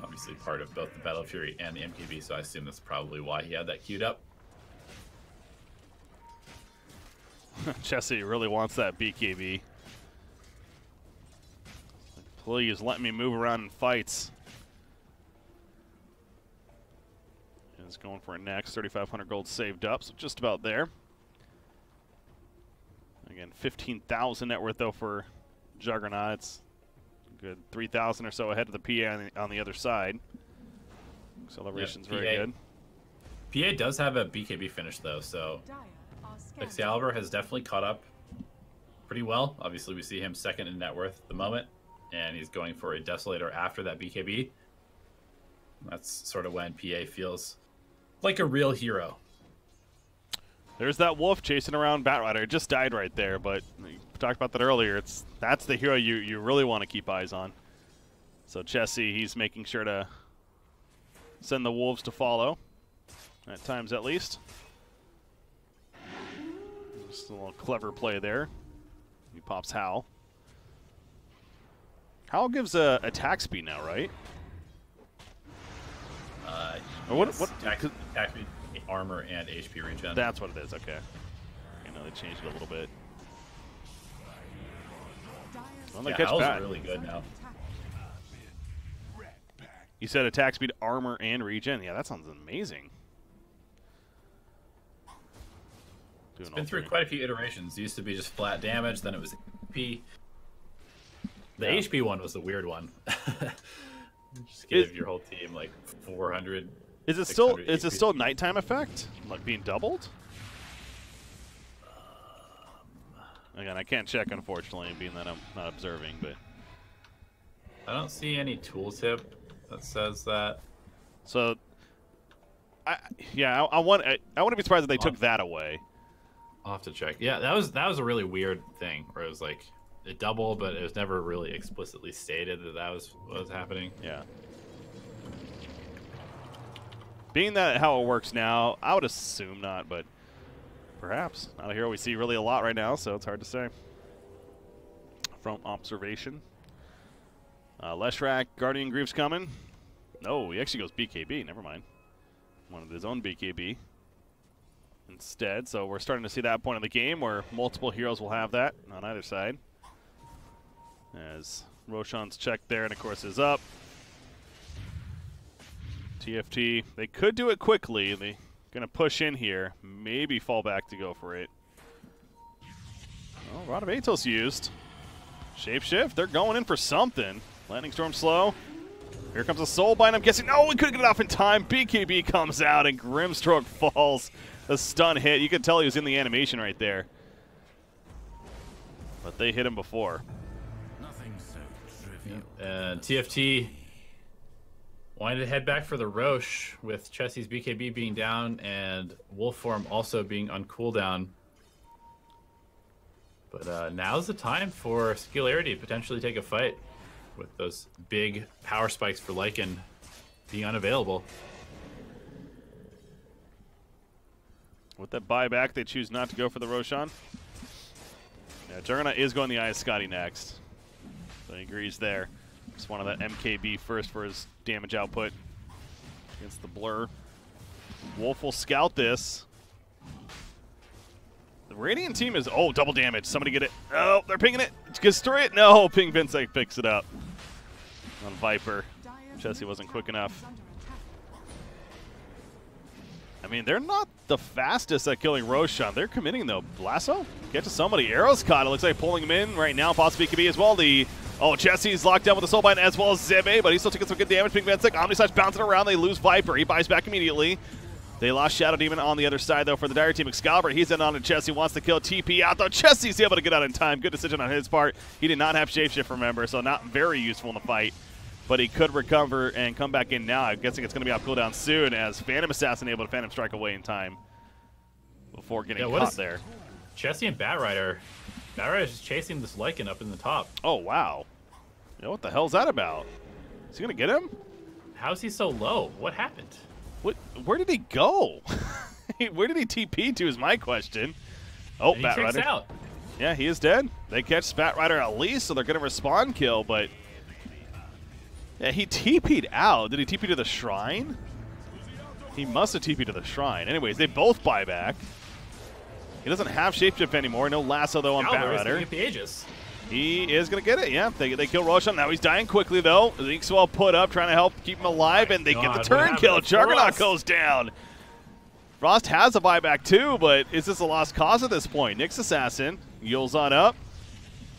Speaker 2: obviously part of both the Battle Fury and the MKB, so I assume that's probably why he had that queued up.
Speaker 1: Chessie really wants that BKB. Please let me move around in fights. Is going for it next. 3,500 gold saved up, so just about there. Again, 15,000 net worth though for Juggernaut. It's good 3,000 or so ahead of the PA on the other side. Acceleration's very good.
Speaker 2: PA does have a BKB finish though, so Excalibur has definitely caught up pretty well. Obviously, we see him second in net worth at the moment, and he's going for a Desolator after that BKB. That's sort of when PA feels like a real hero.
Speaker 1: There's that wolf chasing around Batrider. It just died right there, but we talked about that earlier. That's the hero you really want to keep eyes on. So Chessie, he's making sure to send the wolves to follow, at times at least. Just a little clever play there. He pops Howl. Howl gives attack speed now, right? Or what
Speaker 2: attack speed, armor, and HP regen.
Speaker 1: That's what it is, okay. I know they changed it a little bit. Well, they catch Pat.
Speaker 2: Really good now.
Speaker 1: You said attack speed, armor, and regen. Yeah, that sounds amazing.
Speaker 2: It's been through quite a few iterations. It used to be just flat damage, then it was HP. The HP one was the weird one. Just give your whole team like 400.
Speaker 1: Is it still nighttime effect? Like being doubled? Again, I can't check unfortunately, being that I'm not observing, but
Speaker 2: I don't see any tooltip that says that.
Speaker 1: So I wouldn't be surprised if they took that away.
Speaker 2: I'll have to check. Yeah, that was a really weird thing where it was like a double, but it was never really explicitly stated that that was what was happening.
Speaker 1: Yeah. Being that how it works now, I would assume not, but perhaps. Not a hero we see really a lot right now, so it's hard to say. From observation. Leshrac, Guardian Grief's coming. No, he actually goes BKB, never mind. Wanted his own BKB instead, so we're starting to see that point in the game where multiple heroes will have that on either side. As Roshan's check there, and of course is up. TFT, they could do it quickly. They're going to push in here, maybe fall back to go for it. Oh, Rod of Atos used. Shapeshift, they're going in for something. Lightning Storm slow. Here comes a Soulbind, I'm guessing. No, we couldn't get it off in time. BKB comes out, and Grimstroke falls. A stun hit. You could tell he was in the animation right there. But they hit him before.
Speaker 4: Nothing so trivial.
Speaker 2: And TFT wanted to head back for the Roche with Chessie's BKB being down and Wolf Form also being on cooldown. But now's the time for Singularity to potentially take a fight with those big power spikes for Lycan being unavailable.
Speaker 1: With that buyback, they choose not to go for the Roshan. Yeah, Juggernaut is going the Eye of Scotty next. So he agrees there. Just wanted that MKB first for his damage output against the Blur. Wolf will scout this. The Radiant team is, oh, double damage. Somebody get it. Oh, they're pinging it. Destroy it. No, Ping Vinsec picks it up on Viper. Chessie wasn't quick enough. I mean, they're not the fastest at killing Roshan. They're committing, though. Lasso? Get to somebody. Arrow's caught. It looks like pulling him in right now. Possibly could be as well. Chessie's locked down with the Soulbind as well as Zebe, but he's still taking some good damage. Ping Vinsec, Omnislash bouncing around. They lose Viper. He buys back immediately. They lost Shadow Demon on the other side, though, for the Dire team. Excalibur, he's in on to Chessie, wants to kill TP out, though. Chessie's able to get out in time. Good decision on his part. He did not have Shapeshift, remember, so not very useful in the fight. But he could recover and come back in now. I'm guessing it's going to be off cooldown soon as Phantom Assassin able to Phantom Strike away in time before getting caught there.
Speaker 2: Chessie and Batrider. Batrider's just chasing this Lycan up in the top.
Speaker 1: Oh, wow. You know, what the hell's that about? Is he going to get him?
Speaker 2: How's he so low? What happened?
Speaker 1: Where did he go? Where did he TP to is my question. Oh, Batrider.
Speaker 2: Out.
Speaker 1: Yeah, he is dead. They catch Batrider at least, so they're going to respawn kill, but... Yeah, he TP'd out. Did he TP to the shrine? He must have TP'd to the shrine. Anyways, they both buy back. He doesn't have Shapeshift anymore. No Lasso, though, on Batrider. He is going to get it, yeah. They kill Roshan. Now he's dying quickly, though. Zeke'swell put up, trying to help keep him alive, and they get the turn kill. Juggernaut goes down. Frost has a buyback, too, but is this a lost cause at this point? Nyx Assassin heals on up.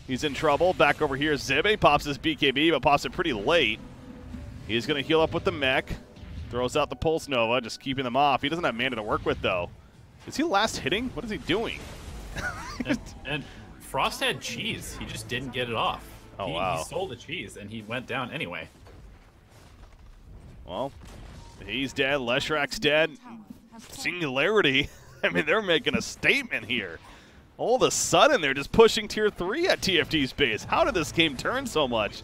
Speaker 1: He's in trouble. Back over here, Zebe pops his BKB, but pops it pretty late. He's going to heal up with the mech. Throws out the Pulse Nova, just keeping them off. He doesn't have mana to work with, though. Is he last hitting? What is he doing?
Speaker 2: and Frost had cheese. He just didn't get it off.
Speaker 1: Oh, wow.
Speaker 2: He stole the cheese, and he went down anyway.
Speaker 1: Well, he's dead. Leshrac's dead. Singularity. I mean, they're making a statement here. All of a sudden, they're just pushing Tier 3 at TFT's base. How did this game turn so much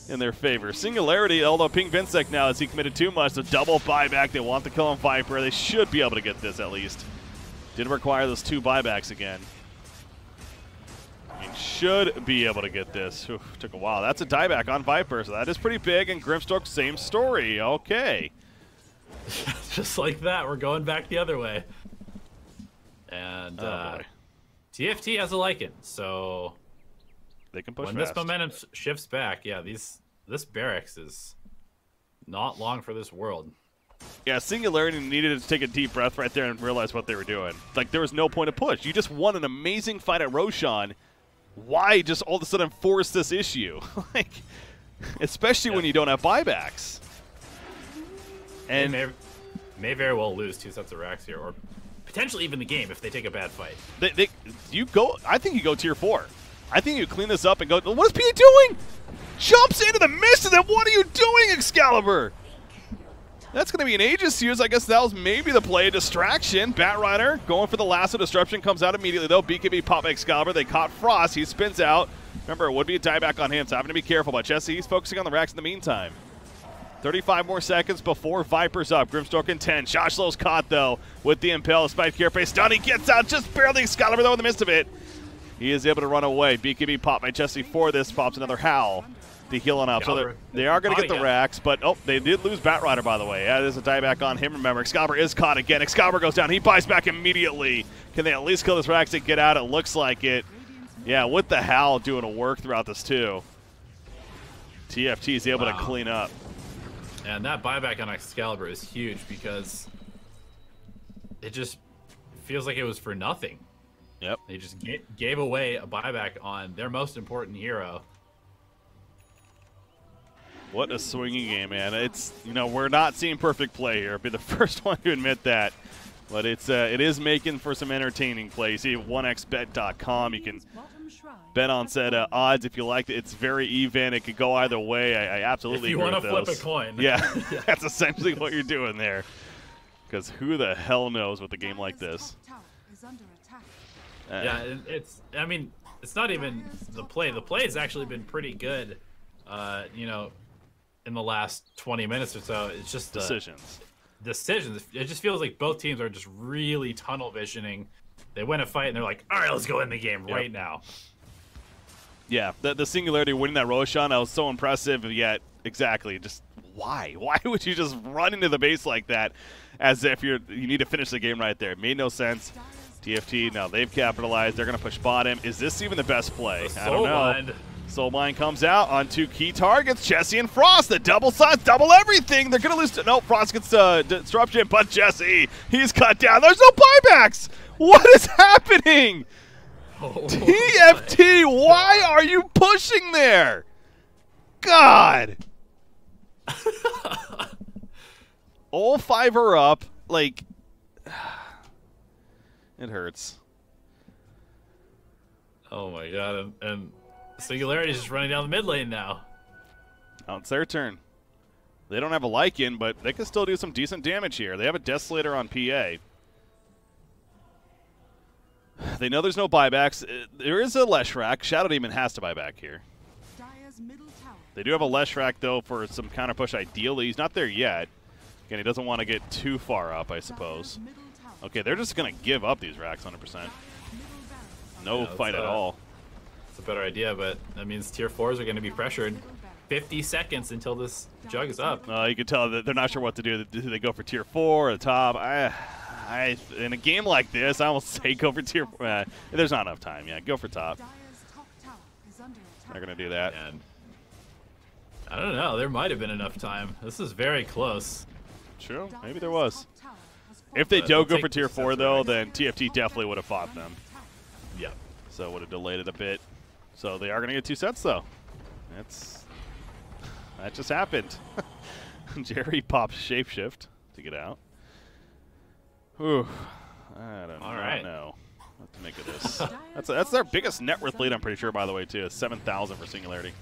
Speaker 1: in their favor? Singularity, although Ping Vinsec now, as he committed too much, so double buyback. They want to kill on Viper. They should be able to get this at least. Did require those 2 buybacks again. Should be able to get this. Oof, took a while. That's a dieback on Viper, so that is pretty big. And Grimstroke, same story. Okay.
Speaker 2: Just like that, we're going back the other way. And TFT has a Lycan, so
Speaker 1: they can push
Speaker 2: when
Speaker 1: fast.
Speaker 2: This momentum shifts back, yeah, this barracks is not long for this world.
Speaker 1: Yeah, Singularity needed to take a deep breath right there and realize what they were doing. Like, there was no point of push. You just won an amazing fight at Roshan. Why just all of a sudden force this issue? Like, especially when you don't have buybacks. And
Speaker 2: they may very well lose 2 sets of racks here, or potentially even the game if they take a bad fight.
Speaker 1: I think you go Tier 4. I think you clean this up and go, what is PA doing? Jumps into the mist, and then what are you doing, Excalibur? That's going to be an Aegis use. I guess that was maybe the play. Distraction. Batrider going for the Lasso. Disruption comes out immediately, though. BKB pop Excalibur. They caught Frost. He spins out. Remember, it would be a dieback on him, so having to be careful. But Jesse, he's focusing on the racks in the meantime. 35 more seconds before Viper's up. Grimstroke in 10. Shoshlow's caught, though, with the Impel. Despite Carefree stun, he gets out just barely. Excalibur, though, in the midst of it. He is able to run away. BKB popped by Jesse for this. Pops another Howl to heal on up. So they are going to get the racks, but, oh, they did lose Batrider, by the way. Yeah, there's a dieback on him, remember. Excalibur is caught again. Excalibur goes down. He buys back immediately. Can they at least kill this racks and get out? It looks like it. Yeah, with the Howl doing a work throughout this, too. TFT is able to clean up.
Speaker 2: And that buyback on Excalibur is huge because it just feels like it was for nothing.
Speaker 1: Yep.
Speaker 2: They just gave away a buyback on their most important hero.
Speaker 1: What a swinging game, man. It's, you know, we're not seeing perfect play here. I'll be the first one to admit that. But it is making for some entertaining play. You see 1xbet.com. You can bet on said odds if you like it. It's very even. It could go either way. I absolutely agree with those.
Speaker 2: If you want to flip a coin.
Speaker 1: Yeah, that's essentially what you're doing there. Because who the hell knows with a game like this?
Speaker 2: Yeah, I mean, it's not even the play. The play has actually been pretty good, you know, in the last 20 minutes or so. It's just
Speaker 1: decisions.
Speaker 2: It just feels like both teams are just really tunnel visioning. They win a fight and they're like, all right, let's go in the game right now.
Speaker 1: Yeah, the Singularity winning that Roshan, that was so impressive, yet exactly, just why? Why would you just run into the base like that as if you need to finish the game right there? It made no sense. TFT, now they've capitalized. They're going to push bottom. Is this even the best play? I don't know. Soulbind comes out on 2 key targets. Jesse and Frost, the double sides, double everything. They're going to lose. No, Frost gets disruption, but Jesse, he's cut down. There's no buybacks. What is happening? Oh, TFT, why are you pushing there? God. All 5 are up. Like, it hurts.
Speaker 2: Oh my god, and Singularity is just running down the mid lane now.
Speaker 1: Now it's their turn. They don't have a Lycan, but they can still do some decent damage here. They have a Desolator on PA. They know there's no buybacks. There is a Leshrac. Shadow Demon has to buy back here. They do have a Leshrac, though, for some counter push ideally. He's not there yet. Again, he doesn't want to get too far up, I suppose. Okay, they're just going to give up these racks 100%. No fight at all.
Speaker 2: It's a better idea, but that means tier 4s are going to be pressured. 50 seconds until this jug is up.
Speaker 1: You can tell that they're not sure what to do. Do they go for tier 4 or the top? In a game like this, I almost say go for tier 4. There's not enough time. Yeah, go for top. They're going to do that.
Speaker 2: And I don't know. There might have been enough time. This is very close.
Speaker 1: True. Maybe there was. If they don't go for tier 4, though, then TFT definitely would have fought them.
Speaker 2: Yeah.
Speaker 1: So it would have delayed it a bit. So they are going to get 2 sets, though. That just happened. Jerry pops Shapeshift to get out. Whew. I don't know what to make of this. That's their biggest net worth lead, I'm pretty sure, by the way, too. 7,000 for Singularity.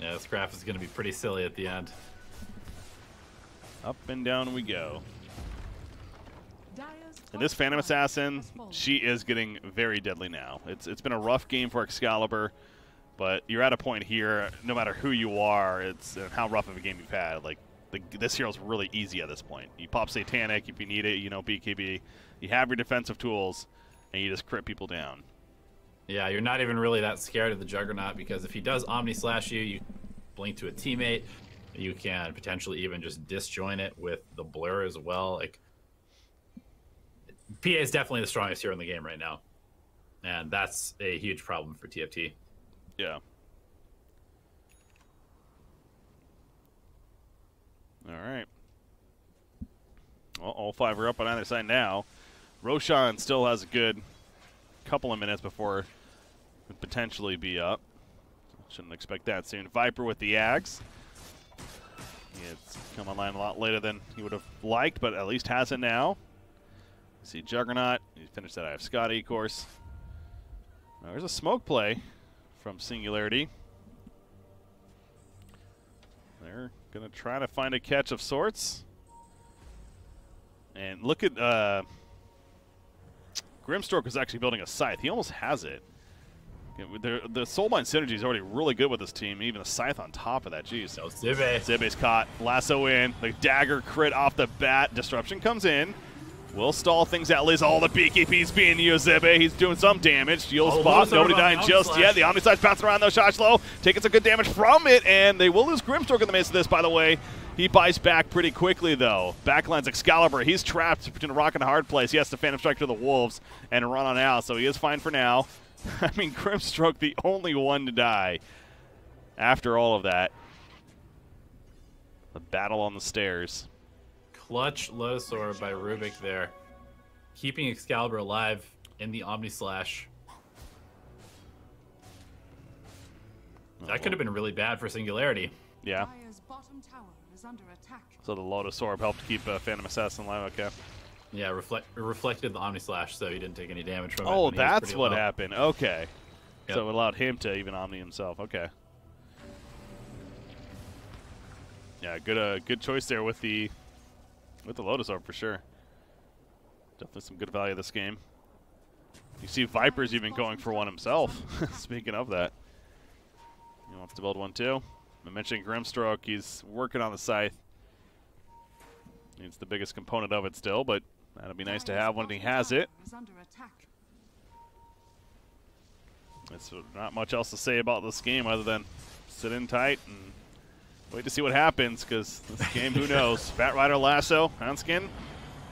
Speaker 2: Yeah, this graph is going to be pretty silly at the end.
Speaker 1: Up and down we go. And this Phantom Assassin, she is getting very deadly now. It's been a rough game for Excalibur, but you're at a point here, no matter who you are, it's how rough of a game you've had. Like, this hero's really easy at this point. You pop Satanic if you need it, you know, BKB. You have your defensive tools, and you just crit people down.
Speaker 2: Yeah, you're not even really that scared of the Juggernaut, because if he does Omni Slash you, you blink to a teammate. You can potentially even just disjoin it with the Blur as well. Like, PA is definitely the strongest hero in the game right now, and that's a huge problem for TFT.
Speaker 1: Yeah. All right. Well, all 5 are up on either side now. Roshan still has a good couple of minutes before it could potentially be up. Shouldn't expect that soon. Viper with the Ags. It's come online a lot later than he would have liked, but at least has it now. See Juggernaut. He finished that. I have Scotty, of course. There's a smoke play from Singularity. They're going to try to find a catch of sorts. And look at Grimstroke is actually building a scythe. He almost has it. The Soulbind synergy is already really good with this team. Even the Scythe on top of that. Jeez.
Speaker 2: So Zibe.
Speaker 1: Zibe's caught. Lasso in. The dagger crit off the bat. Disruption comes in. Will stall things out. Liz, all the BKB's being used. Zibe, he's doing some damage. Steal spot. Nobody dying just yet. The Omni Slash bouncing around though. Shoshlow taking some good damage from it, and they will lose Grimstroke in the midst of this, by the way. He buys back pretty quickly, though. Backline's Excalibur. He's trapped between a rock and a hard place. He has to Phantom Strike to the Wolves and run on out, so he is fine for now. I mean, Grimstroke, the only one to die after all of that. The battle on the stairs.
Speaker 2: Clutch Lotusaur by Rubik there. Keeping Excalibur alive in the Omni Slash. That could have been really bad for Singularity.
Speaker 1: Yeah.
Speaker 3: Dire's bottom tower is under attack.
Speaker 1: So the Lotus Orb helped keep Phantom Assassin alive, okay.
Speaker 2: Yeah, reflected the Omni Slash, so he didn't take any damage from it.
Speaker 1: Oh,
Speaker 2: when he was
Speaker 1: that's
Speaker 2: pretty
Speaker 1: what
Speaker 2: low.
Speaker 1: happened. Okay.
Speaker 2: Yep.
Speaker 1: So it allowed him to even Omni himself. Okay. Yeah, good choice there with the Lotus Orb for sure. Definitely some good value this game. You see Viper's even going for one himself. Speaking of that. He wants to build one too. I mentioned Grimstroke, he's working on the Scythe. Needs the biggest component of it still, but that'll be nice to have when he has it. There's not much else to say about this game other than sit in tight and wait to see what happens, because this game, who knows? Bat Rider Lasso, Hanskin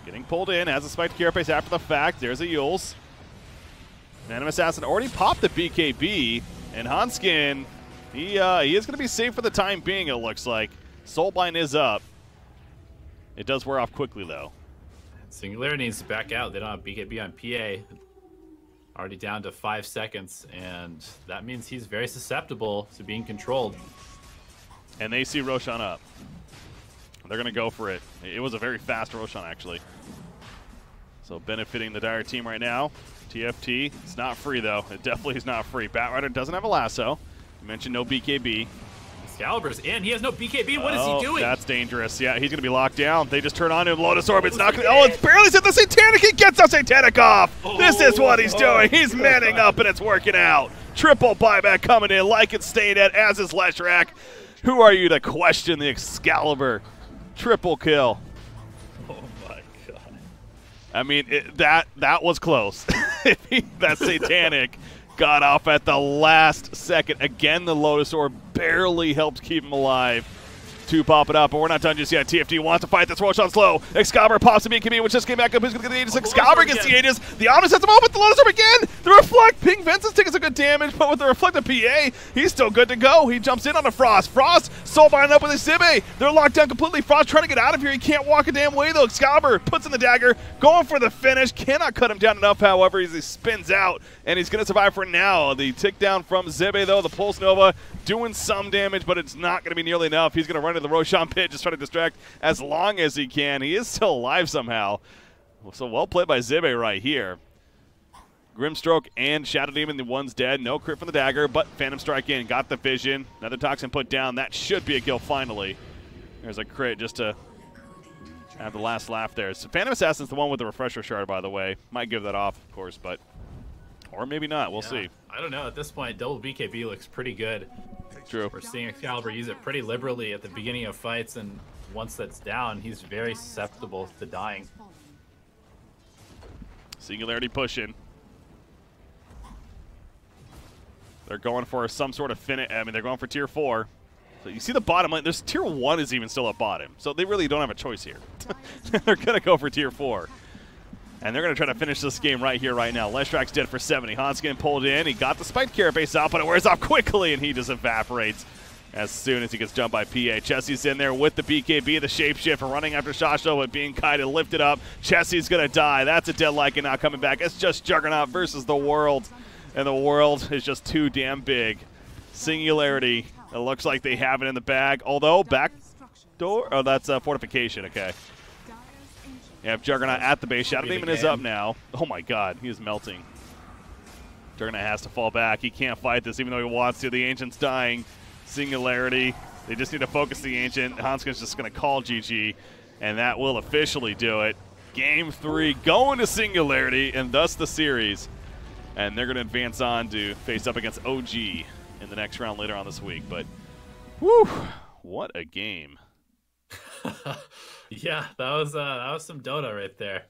Speaker 1: getting pulled in, has a spiked carapace after the fact. There's a Yules. Phantom Assassin already popped the BKB, and Hanskin, he is going to be safe for the time being, it looks like. Soulbind is up. It does wear off quickly, though.
Speaker 2: Singularity needs to back out. They don't have BKB on PA. Already down to 5 seconds, and that means he's very susceptible to being controlled.
Speaker 1: And they see Roshan up. They're going to go for it. It was a very fast Roshan, actually. So benefiting the Dire team right now. TFT, it's not free, though. It definitely is not free. Batrider doesn't have a lasso. You mentioned no BKB.
Speaker 2: Excalibur's in. He has no BKB. What is he doing?
Speaker 1: That's dangerous. Yeah, he's going to be locked down. They just turn on him. Lotus Orb. It's not going to... Oh, it's barely hit the Satanic. He gets the Satanic off. This is what he's doing. He's manning up, and it's working out. Triple buyback coming in like it's staying at, as is Leshrac. Who are you to question the Excalibur? Triple kill.
Speaker 2: Oh, my God.
Speaker 1: I mean, that was close. That Satanic got off at the last second. Again, the Lotus Orb barely helped keep him alive to pop it up, but we're not done just yet. TFT wants to fight this Roshan slow. Excalibur pops the BKB, which just came back up. Who's going to get the Aegis? Excalibur gets the Aegis. The Omnis has him over, but the Lotus Orb again. The Reflect. Ping Vincent's taking some good damage, but with the Reflected PA, he's still good to go. He jumps in on the Frost. Frost, Soulbind up with his Zibe. They're locked down completely. Frost trying to get out of here. He can't walk a damn way, though. Excalibur puts in the dagger, going for the finish. Cannot cut him down enough, however, as he spins out, and he's going to survive for now. The tick down from Zibe, though. The Pulse Nova doing some damage, but it's not going to be nearly enough. He's going to run to the Roshan pit, just trying to distract as long as he can. He is still alive somehow. So well played by Zibe right here. Grimstroke and Shadow Demon, the one's dead. No crit from the dagger, but Phantom Strike in. Got the vision. Another Toxin put down. That should be a kill finally. There's a crit just to have the last laugh there. So Phantom Assassin's the one with the Refresher Shard, by the way. Might give that off, of course, but... Or maybe not. We'll see.
Speaker 2: I don't know. At this point, double BKB looks pretty good.
Speaker 1: True.
Speaker 2: We're seeing Excalibur use it pretty liberally at the beginning of fights, and once that's down, he's very susceptible to dying.
Speaker 1: Singularity pushing. They're going for some sort of finish. I mean, they're going for tier 4. So you see the bottom lane. There's tier 1 is even still at bottom. So they really don't have a choice here. They're going to go for tier 4. And they're going to try to finish this game right here, right now. Leshrac's dead for 70. Hanskin pulled in. He got the spiked carapace out, but it wears off quickly, and he just evaporates as soon as he gets jumped by PA. Chessie's in there with the BKB, the shapeshift, running after Shasho, but being kind of lifted up. Chessie's going to die. That's a dead Lycan not coming back. It's just Juggernaut versus the world, and the world is just too damn big. Singularity, it looks like they have it in the bag, although back door, oh, that's Fortification, okay. You have Juggernaut at the base. Shadow Demon is up now. Oh my god, he is melting. Juggernaut has to fall back. He can't fight this even though he wants to. The Ancient's dying. Singularity. They just need to focus the Ancient. Hanskin's just going to call GG, and that will officially do it. Game 3 going to Singularity, and thus the series. and they're going to advance on to face up against OG in the next round later on this week. But, whew, what a game.
Speaker 2: Yeah, that was some Dota right there.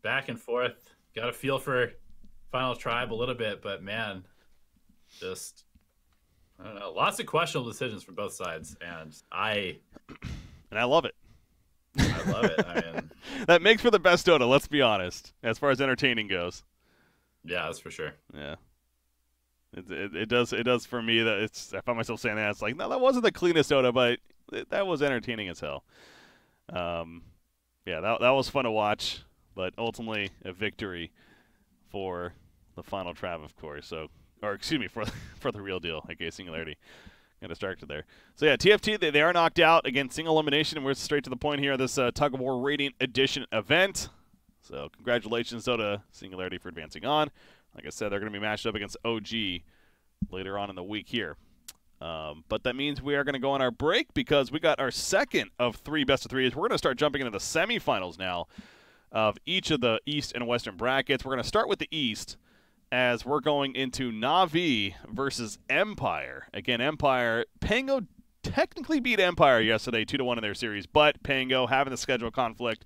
Speaker 2: Back and forth. Got a feel for Final Tribe a little bit, but man, just I don't know. Lots of questionable decisions from both sides, and I
Speaker 1: love it.
Speaker 2: I love it. I mean,
Speaker 1: that makes for the best Dota, let's be honest, as far as entertaining goes.
Speaker 2: Yeah, that's for sure.
Speaker 1: Yeah. It does for me. That I find myself saying that. It's like, no, that wasn't the cleanest Dota, but that was entertaining as hell. Yeah, that was fun to watch, but ultimately a victory for the Final Tribe, of course. So, or excuse me, for the real deal, aka Singularity. Got distracted there. So yeah, TFT, they are knocked out. Again, single elimination, and we're straight to the point here. This Tug of War Radiant Edition event. So congratulations, though, to Singularity for advancing on. Like I said, they're going to be matched up against OG later on in the week here. But that means we are going to go on our break because we got our second of 3 best-of-3s. We're going to start jumping into the semifinals now of each of the East and Western brackets. We're going to start with the East as we're going into Na'Vi versus Empire. Again, Empire, Pango technically beat Empire yesterday 2-1 in their series, but Pango having the schedule conflict,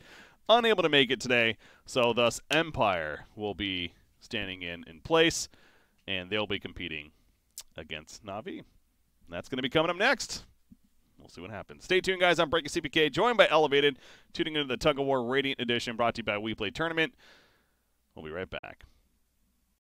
Speaker 1: unable to make it today, so thus Empire will be standing in place, and they'll be competing against Na'Vi. That's going to be coming up next. We'll see what happens. Stay tuned, guys. I'm Breaky CPK, joined by Elevated, tuning into the Tug of War Radiant Edition, brought to you by WePlay Tournament. We'll be right back.